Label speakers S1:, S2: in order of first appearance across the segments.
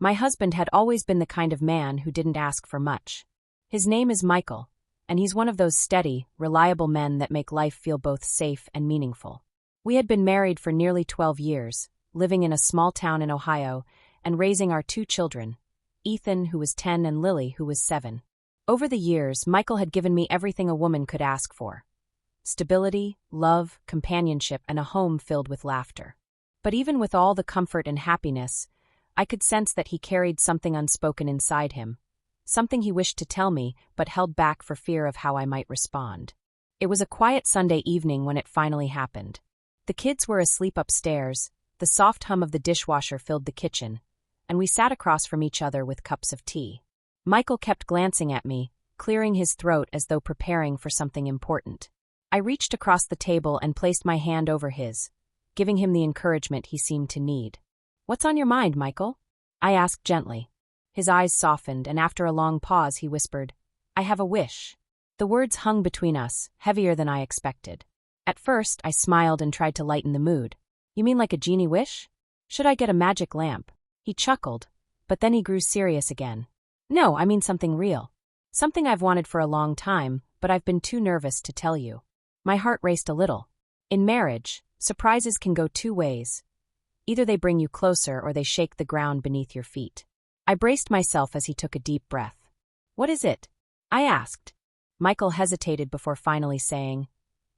S1: My husband had always been the kind of man who didn't ask for much. His name is Michael, and he's one of those steady, reliable men that make life feel both safe and meaningful. We had been married for nearly 12 years, living in a small town in Ohio, and raising our 2 children, Ethan, who was 10, and Lily, who was 7. Over the years, Michael had given me everything a woman could ask for: stability, love, companionship, and a home filled with laughter. But even with all the comfort and happiness, I could sense that he carried something unspoken inside him, something he wished to tell me but held back for fear of how I might respond. It was a quiet Sunday evening when it finally happened. The kids were asleep upstairs, the soft hum of the dishwasher filled the kitchen, and we sat across from each other with cups of tea. Michael kept glancing at me, clearing his throat as though preparing for something important. I reached across the table and placed my hand over his, giving him the encouragement he seemed to need. "What's on your mind, Michael?" I asked gently. His eyes softened, and after a long pause he whispered, "I have a wish." The words hung between us, heavier than I expected. At first, I smiled and tried to lighten the mood. "You mean like a genie wish? Should I get a magic lamp?" He chuckled, but then he grew serious again. "No, I mean something real. Something I've wanted for a long time, but I've been too nervous to tell you." My heart raced a little. In marriage, surprises can go 2 ways. Either they bring you closer or they shake the ground beneath your feet. I braced myself as he took a deep breath. "What is it?" I asked. Michael hesitated before finally saying,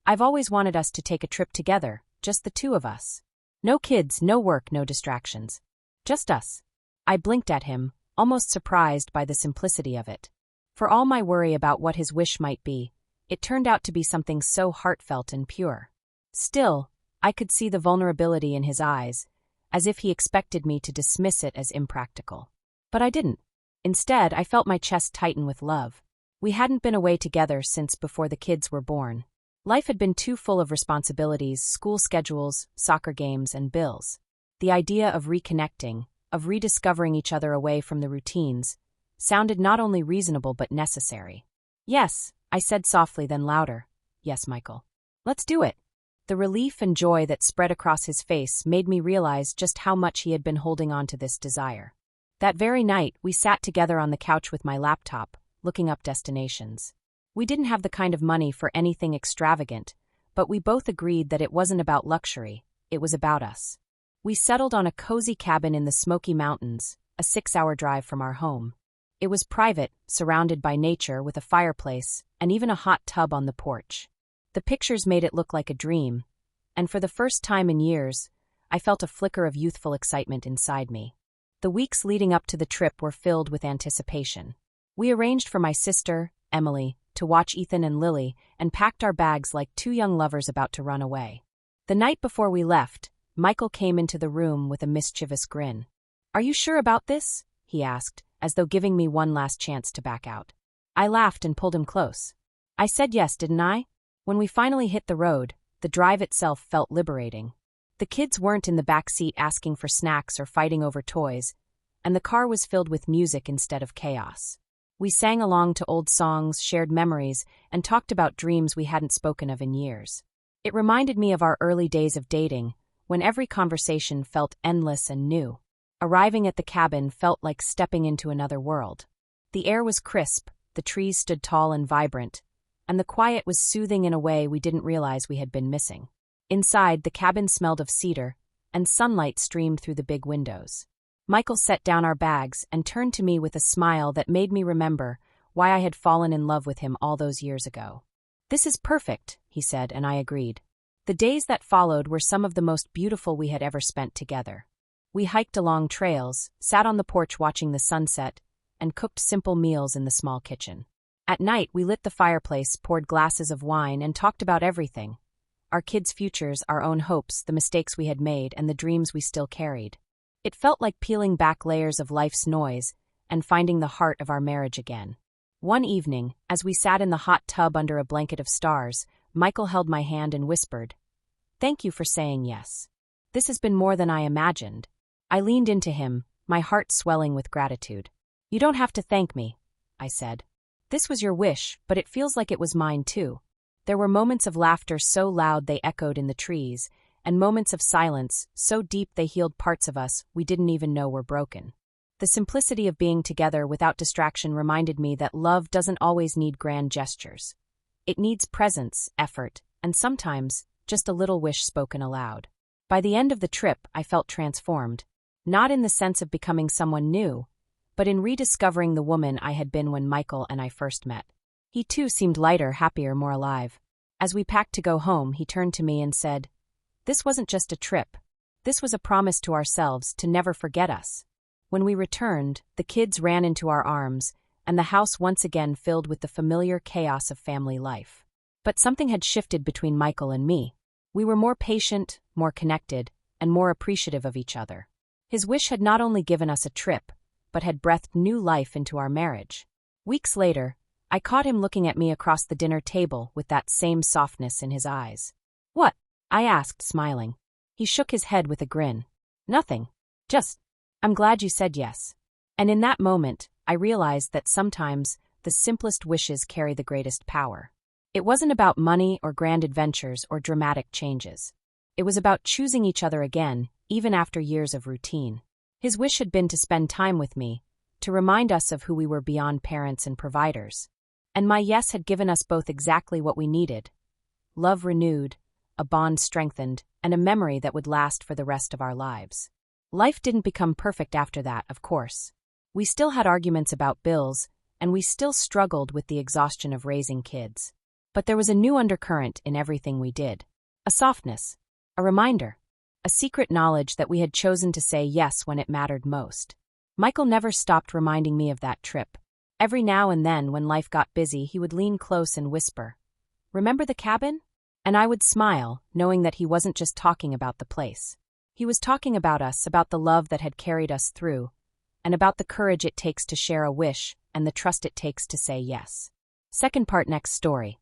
S1: "I've always wanted us to take a trip together, just the 2 of us. No kids, no work, no distractions. Just us." I blinked at him, almost surprised by the simplicity of it. For all my worry about what his wish might be, it turned out to be something so heartfelt and pure. Still, I could see the vulnerability in his eyes, as if he expected me to dismiss it as impractical. But I didn't. Instead, I felt my chest tighten with love. We hadn't been away together since before the kids were born. Life had been too full of responsibilities, school schedules, soccer games, and bills. The idea of reconnecting, of rediscovering each other away from the routines, sounded not only reasonable but necessary. "Yes," I said softly, then louder. "Yes, Michael. Let's do it." The relief and joy that spread across his face made me realize just how much he had been holding on to this desire. That very night, we sat together on the couch with my laptop, looking up destinations. We didn't have the kind of money for anything extravagant, but we both agreed that it wasn't about luxury, it was about us. We settled on a cozy cabin in the Smoky Mountains, a 6-hour drive from our home. It was private, surrounded by nature with a fireplace, and even a hot tub on the porch. The pictures made it look like a dream, and for the first time in years, I felt a flicker of youthful excitement inside me. The weeks leading up to the trip were filled with anticipation. We arranged for my sister, Emily, to watch Ethan and Lily, and packed our bags like 2 young lovers about to run away. The night before we left, Michael came into the room with a mischievous grin. "Are you sure about this?" he asked, as though giving me one last chance to back out. I laughed and pulled him close. "I said yes, didn't I?" When we finally hit the road, the drive itself felt liberating. The kids weren't in the back seat asking for snacks or fighting over toys, and the car was filled with music instead of chaos. We sang along to old songs, shared memories, and talked about dreams we hadn't spoken of in years. It reminded me of our early days of dating, when every conversation felt endless and new. Arriving at the cabin felt like stepping into another world. The air was crisp, the trees stood tall and vibrant, and the quiet was soothing in a way we didn't realize we had been missing. Inside, the cabin smelled of cedar, and sunlight streamed through the big windows. Michael set down our bags and turned to me with a smile that made me remember why I had fallen in love with him all those years ago. "This is perfect," he said, and I agreed. The days that followed were some of the most beautiful we had ever spent together. We hiked along trails, sat on the porch watching the sunset, and cooked simple meals in the small kitchen. At night, we lit the fireplace, poured glasses of wine, and talked about everything: our kids' futures, our own hopes, the mistakes we had made, and the dreams we still carried. It felt like peeling back layers of life's noise and finding the heart of our marriage again. One evening, as we sat in the hot tub under a blanket of stars, Michael held my hand and whispered, "Thank you for saying yes. This has been more than I imagined." I leaned into him, my heart swelling with gratitude. "You don't have to thank me," I said. "This was your wish, but it feels like it was mine too." There were moments of laughter so loud they echoed in the trees, and moments of silence so deep they healed parts of us we didn't even know were broken. The simplicity of being together without distraction reminded me that love doesn't always need grand gestures. It needs presence, effort, and sometimes, just a little wish spoken aloud. By the end of the trip, I felt transformed. Not in the sense of becoming someone new, but in rediscovering the woman I had been when Michael and I first met. He too seemed lighter, happier, more alive. As we packed to go home, he turned to me and said, "This wasn't just a trip. This was a promise to ourselves to never forget us." When we returned, the kids ran into our arms, and the house once again filled with the familiar chaos of family life. But something had shifted between Michael and me. We were more patient, more connected, and more appreciative of each other. His wish had not only given us a trip, but had breathed new life into our marriage. Weeks later, I caught him looking at me across the dinner table with that same softness in his eyes. "What?" I asked, smiling. He shook his head with a grin. "Nothing. Just, I'm glad you said yes." And in that moment, I realized that sometimes the simplest wishes carry the greatest power. It wasn't about money or grand adventures or dramatic changes. It was about choosing each other again, even after years of routine. His wish had been to spend time with me, to remind us of who we were beyond parents and providers. And my yes had given us both exactly what we needed: love renewed, a bond strengthened, and a memory that would last for the rest of our lives. Life didn't become perfect after that, of course. We still had arguments about bills, and we still struggled with the exhaustion of raising kids. But there was a new undercurrent in everything we did. A softness, a reminder, a secret knowledge that we had chosen to say yes when it mattered most. Michael never stopped reminding me of that trip. Every now and then, when life got busy, he would lean close and whisper, "Remember the cabin?" And I would smile, knowing that he wasn't just talking about the place. He was talking about us, about the love that had carried us through, and about the courage it takes to share a wish and the trust it takes to say yes. Second part next story.